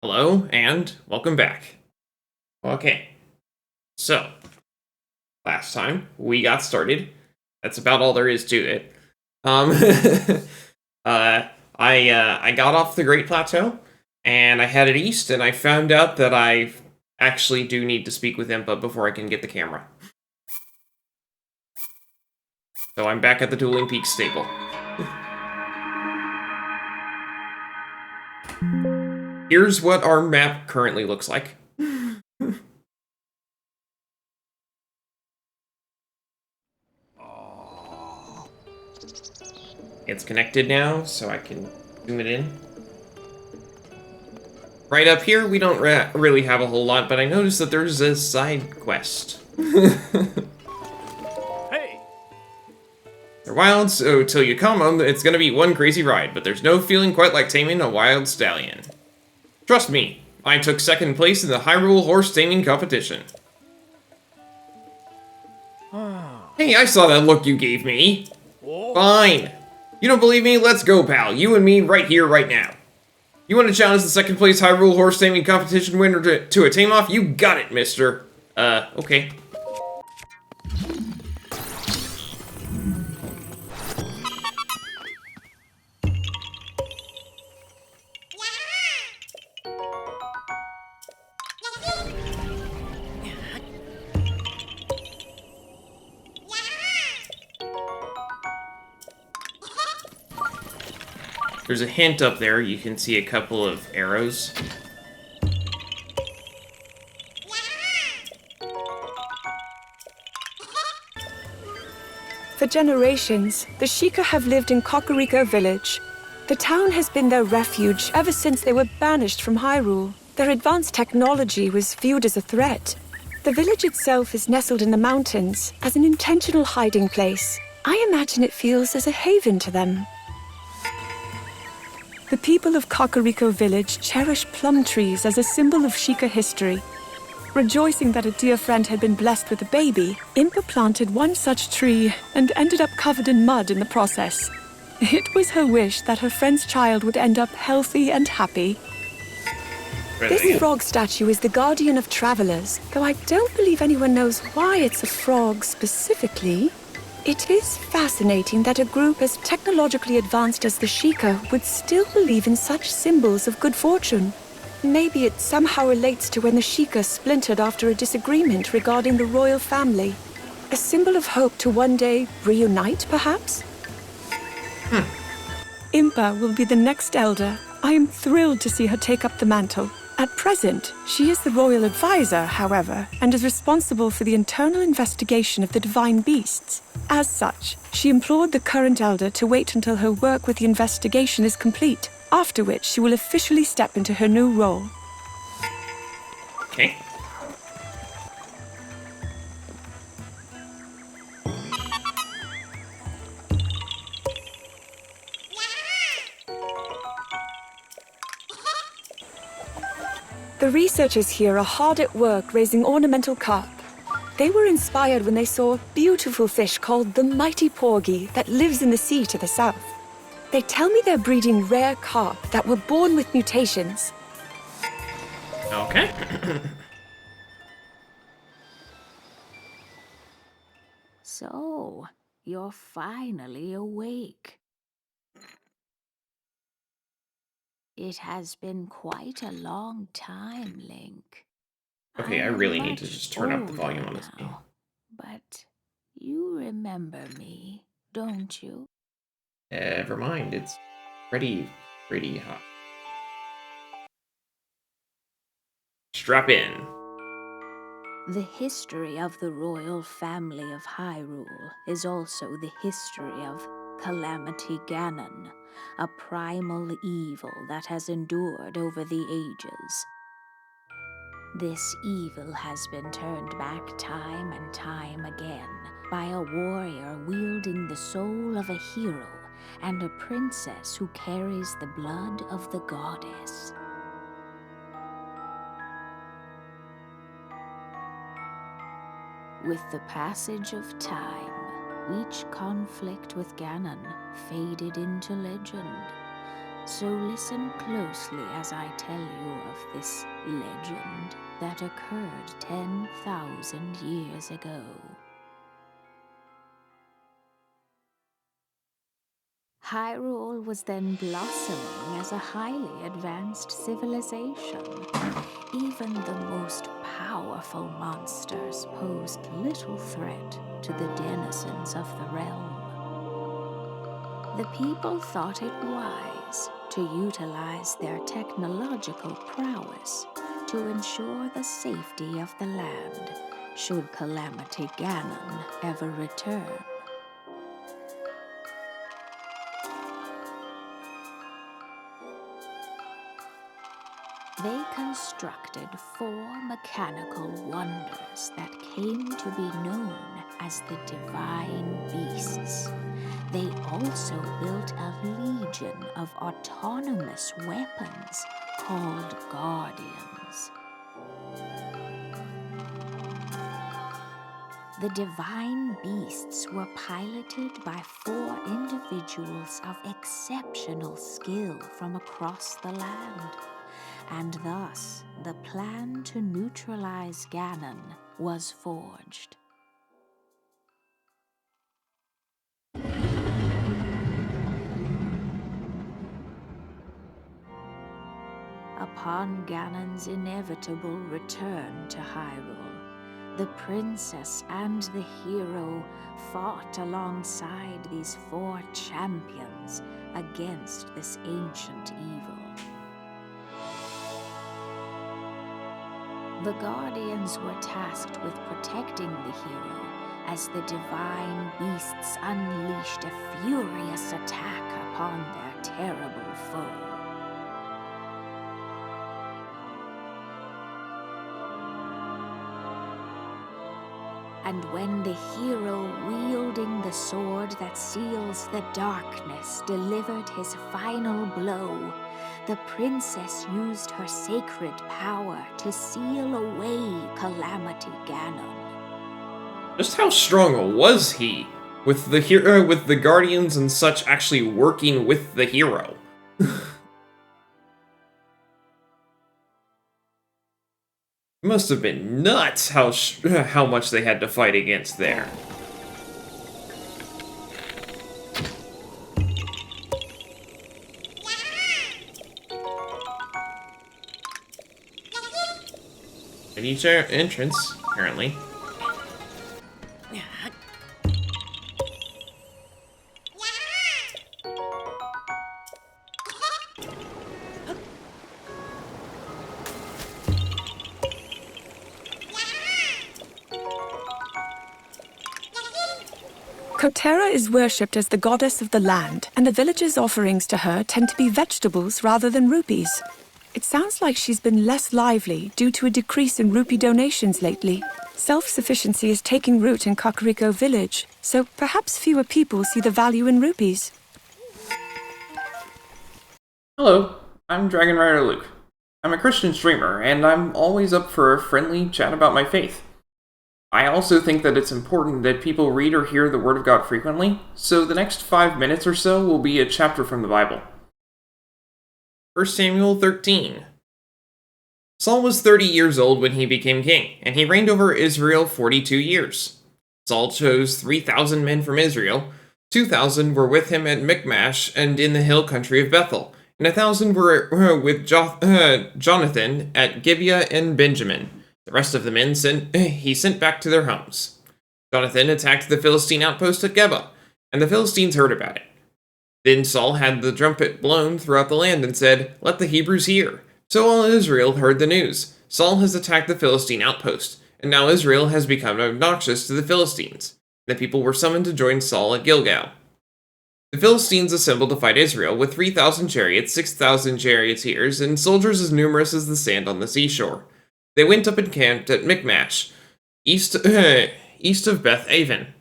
Hello, and welcome back. Okay, so last time we got started. That's about all there is to it. Um, I got off the Great Plateau, and I headed east, and I found out that I actually do need to speak with Impa before I can get the camera. So I'm back at the Dueling Peaks stable. Here's what our map currently looks like. It's connected now, so I can zoom it in. Right up here, we don't really have a whole lot, but I noticed that there's a side quest. Hey! They're wild, so till you come them, it's gonna be one crazy ride, but there's no feeling quite like taming a wild stallion. Trust me, I took second place in the Hyrule horse taming competition. Hey, I saw that look you gave me. Fine. You don't believe me? Let's go, pal. You and me right here, right now. You want to challenge the second place Hyrule horse taming competition winner to a tame-off? You got it, mister. Okay. There's a hint up there. You can see a couple of arrows. For generations, the Sheikah have lived in Kakariko village. The town has been their refuge ever since they were banished from Hyrule. Their advanced technology was viewed as a threat. The village itself is nestled in the mountains as an intentional hiding place. I imagine it feels as a haven to them. The people of Kakariko village cherish plum trees as a symbol of Sheikah history. Rejoicing that a dear friend had been blessed with a baby, Impa planted one such tree and ended up covered in mud in the process. It was her wish that her friend's child would end up healthy and happy. This frog statue is the guardian of travelers, though I don't believe anyone knows why it's a frog specifically. It is fascinating that a group as technologically advanced as the Sheikah would still believe in such symbols of good fortune. Maybe it somehow relates to when the Sheikah splintered after a disagreement regarding the royal family. A symbol of hope to one day reunite, perhaps? Impa will be the next elder. I am thrilled to see her take up the mantle. At present, she is the royal advisor, however, and is responsible for the internal investigation of the divine beasts. As such, she implored the current elder to wait until her work with the investigation is complete, after which she will officially step into her new role. Okay. The researchers here are hard at work raising ornamental carp. They were inspired when they saw a beautiful fish called the mighty porgy that lives in the sea to the south. They tell me they're breeding rare carp that were born with mutations. Okay. So, you're finally awake. It has been quite a long time, Link. Okay, I I'm really need to much just turn up the older volume on this game. now, but you remember me, don't you? Never mind, it's pretty hot. Strap in. The history of the royal family of Hyrule is also the history of Calamity Ganon, a primal evil that has endured over the ages. This evil has been turned back time and time again by a warrior wielding the soul of a hero and a princess who carries the blood of the goddess. With the passage of time, each conflict with Ganon faded into legend. So listen closely as I tell you of this legend that occurred 10,000 years ago. Hyrule was then blossoming as a highly advanced civilization. Even the most powerful monsters posed little threat to the denizens of the realm. The people thought it wise to utilize their technological prowess to ensure the safety of the land should Calamity Ganon ever return. They constructed 4 mechanical wonders that came to be known as the Divine Beasts. They also built a legion of autonomous weapons called Guardians. The Divine Beasts were piloted by 4 individuals of exceptional skill from across the land. And thus, the plan to neutralize Ganon was forged. Upon Ganon's inevitable return to Hyrule, the princess and the hero fought alongside these 4 champions against this ancient evil. The Guardians were tasked with protecting the hero as the Divine Beasts unleashed a furious attack upon their terrible foe. And when the hero wielding the sword that seals the darkness delivered his final blow, the princess used her sacred power to seal away Calamity Ganon. Just how strong was he? With the hero, with the Guardians and such actually working with the hero. It must have been nuts how much they had to fight against there. At each entrance, apparently. Kotera is worshipped as the goddess of the land, and the villagers' offerings to her tend to be vegetables rather than rupees. It sounds like she's been less lively due to a decrease in rupee donations lately. Self-sufficiency is taking root in Kakariko village, so perhaps fewer people see the value in rupees. Hello, I'm Dragon Rider Luke. I'm a Christian streamer, and I'm always up for a friendly chat about my faith. I also think that it's important that people read or hear the Word of God frequently, so the next 5 minutes or so will be a chapter from the Bible. 1 Samuel 13. Saul was 30 years old when he became king, and he reigned over Israel 42 years. Saul chose 3,000 men from Israel, 2,000 were with him at Michmash and in the hill country of Bethel, and 1,000 were with Jonathan at Gibeah and Benjamin. The rest of the men he sent back to their homes. Jonathan attacked the Philistine outpost at Geba, and the Philistines heard about it. Then Saul had the trumpet blown throughout the land and said, "Let the Hebrews hear." So all Israel heard the news. Saul has attacked the Philistine outpost, and now Israel has become obnoxious to the Philistines. The people were summoned to join Saul at Gilgal. The Philistines assembled to fight Israel with 3,000 chariots, 6,000 charioteers, and soldiers as numerous as the sand on the seashore. They went up and camped at Michmash, east of Beth Aven.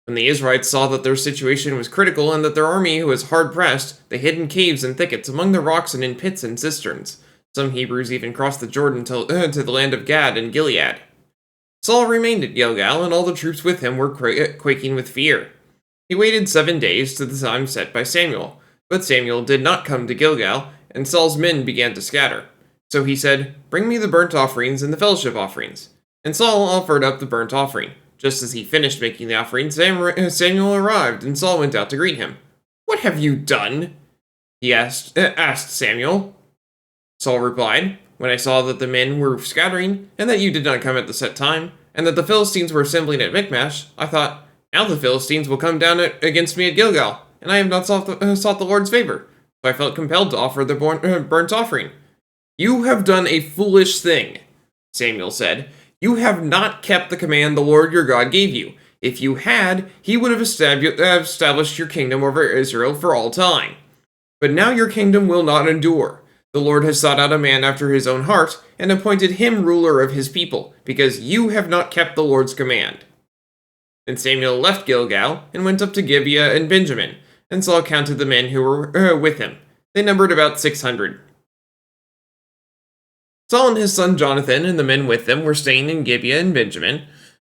When the Israelites saw that their situation was critical and that their army was hard-pressed, they hid in caves and thickets among the rocks and in pits and cisterns. Some Hebrews even crossed the Jordan to the land of Gad and Gilead. Saul remained at Gilgal, and all the troops with him were quaking with fear. He waited 7 days to the time set by Samuel. But Samuel did not come to Gilgal, and Saul's men began to scatter. So he said, "Bring me the burnt offerings and the fellowship offerings." And Saul offered up the burnt offering. Just as he finished making the offering, Samuel arrived, and Saul went out to greet him. "What have you done?" he asked Samuel. Saul replied, "When I saw that the men were scattering, and that you did not come at the set time, and that the Philistines were assembling at Michmash, I thought, now the Philistines will come down against me at Gilgal, and I have not sought the Lord's favor. So I felt compelled to offer the burnt offering." "You have done a foolish thing," Samuel said. "You have not kept the command the Lord your God gave you. If you had, he would have established your kingdom over Israel for all time. But now your kingdom will not endure. The Lord has sought out a man after his own heart, and appointed him ruler of his people, because you have not kept the Lord's command." Then Samuel left Gilgal, and went up to Gibeah and Benjamin, and Saul counted the men who were with him. They numbered about 600. Saul and his son Jonathan and the men with them were staying in Gibeah and Benjamin,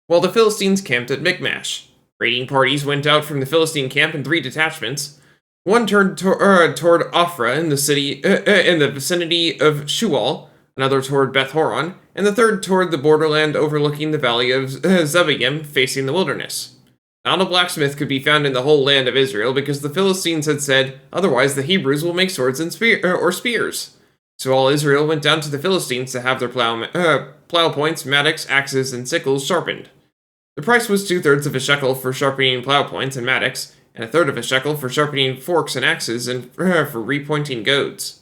while the Philistines camped at Michmash. Raiding parties went out from the Philistine camp in 3 detachments. One turned toward Ophrah in the vicinity of Shual, another toward Beth Horon, and the third toward the borderland overlooking the valley of Zebulun, facing the wilderness. Not a blacksmith could be found in the whole land of Israel, because the Philistines had said, "Otherwise the Hebrews will make swords and spears." So all Israel went down to the Philistines to have their plow points, mattocks, axes, and sickles sharpened. The price was 2/3 of a shekel for sharpening plow points and mattocks, and 1/3 of a shekel for sharpening forks and axes, and for repointing goads.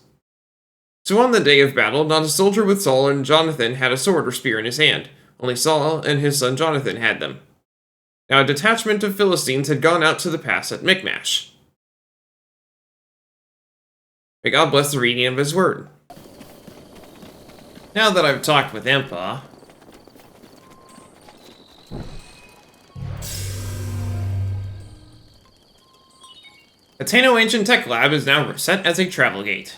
So on the day of battle, not a soldier with Saul and Jonathan had a sword or spear in his hand. Only Saul and his son Jonathan had them. Now a detachment of Philistines had gone out to the pass at Michmash. May God bless the reading of his word. Now that I've talked with Impa, Atano Ancient Tech Lab is now set as a travel gate.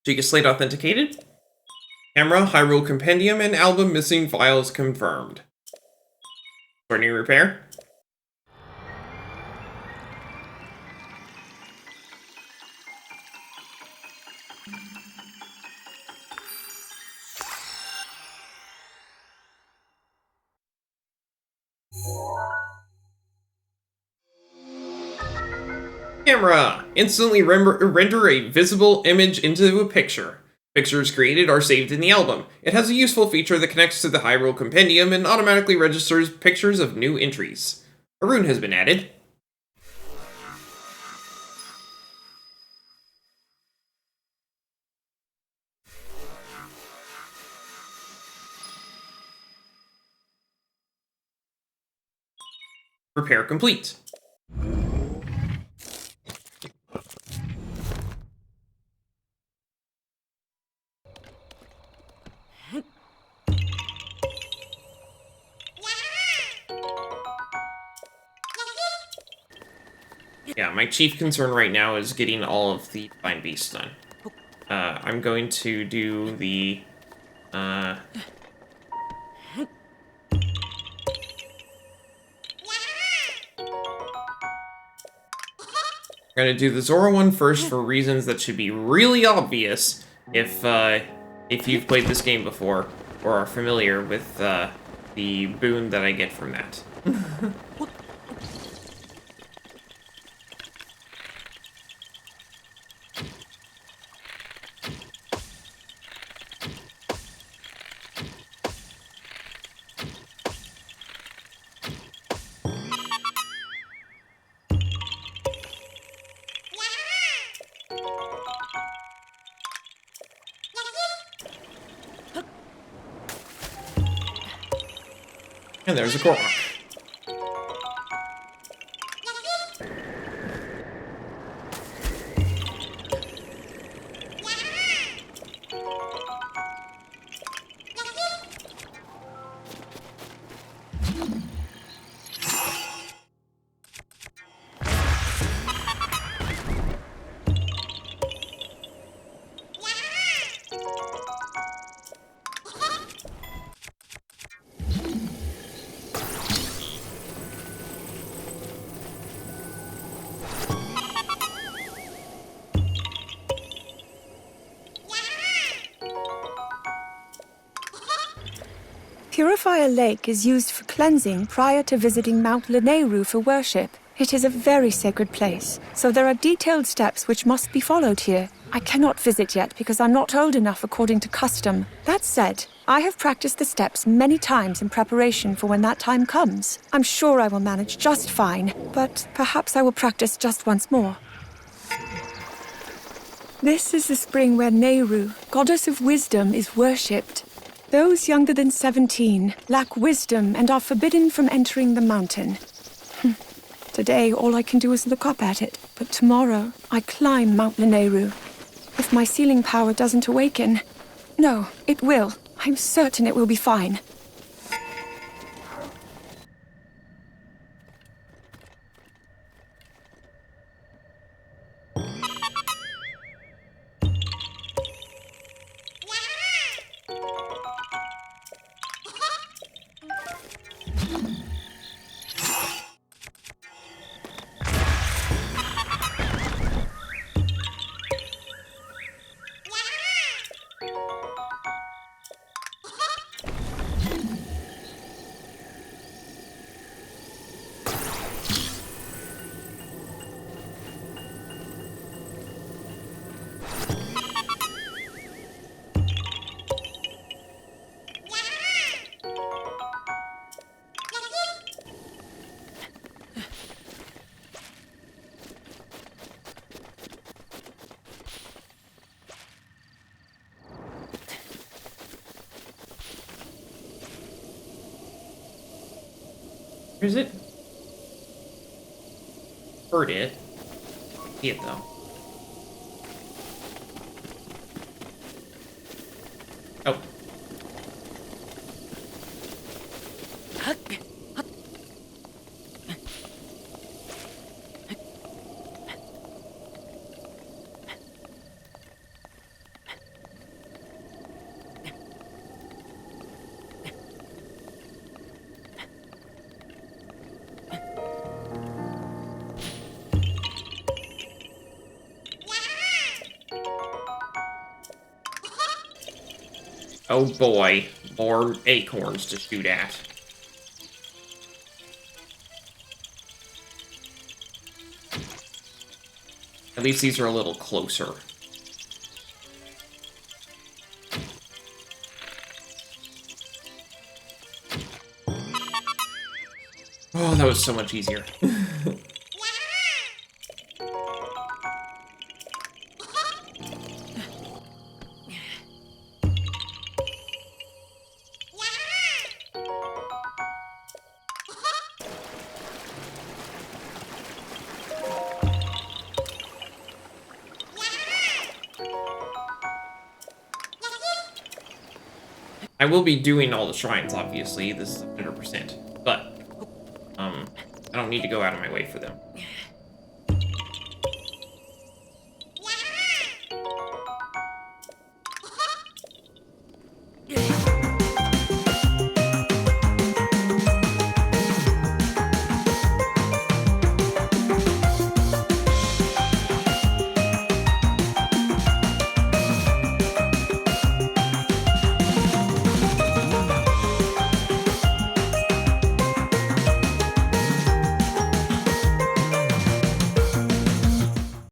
Chica Slate authenticated. Camera, Hyrule Compendium, and album missing files confirmed. Starting repair. Camera! Instantly render a visible image into a picture. Pictures created are saved in the album. It has a useful feature that connects to the Hyrule Compendium and automatically registers pictures of new entries. A rune has been added. Repair complete. Yeah, my chief concern right now is getting all of the Divine Beasts done. I'm going to do the... I'm going to do the Zora one first for reasons that should be really obvious if you've played this game before or are familiar with the boon that I get from that. And there's a Korok. Purifier Lake is used for cleansing prior to visiting Mount Lanayru for worship. It is a very sacred place, so there are detailed steps which must be followed here. I cannot visit yet because I'm not old enough according to custom. That said, I have practiced the steps many times in preparation for when that time comes. I'm sure I will manage just fine, but perhaps I will practice just once more. This is the spring where Nehru, goddess of wisdom, is worshipped. Those younger than 17 lack wisdom and are forbidden from entering the mountain. Today, all I can do is look up at it, but tomorrow, I climb Mount Lanayru. If my sealing power doesn't awaken... No, it will. I'm certain it will be fine. Where is it? Heard it. See it though. Oh. Oh boy, more acorns to shoot at. At least these are a little closer. Oh, that was so much easier. I will be doing all the shrines, obviously. This is 100%. But, I don't need to go out of my way for them.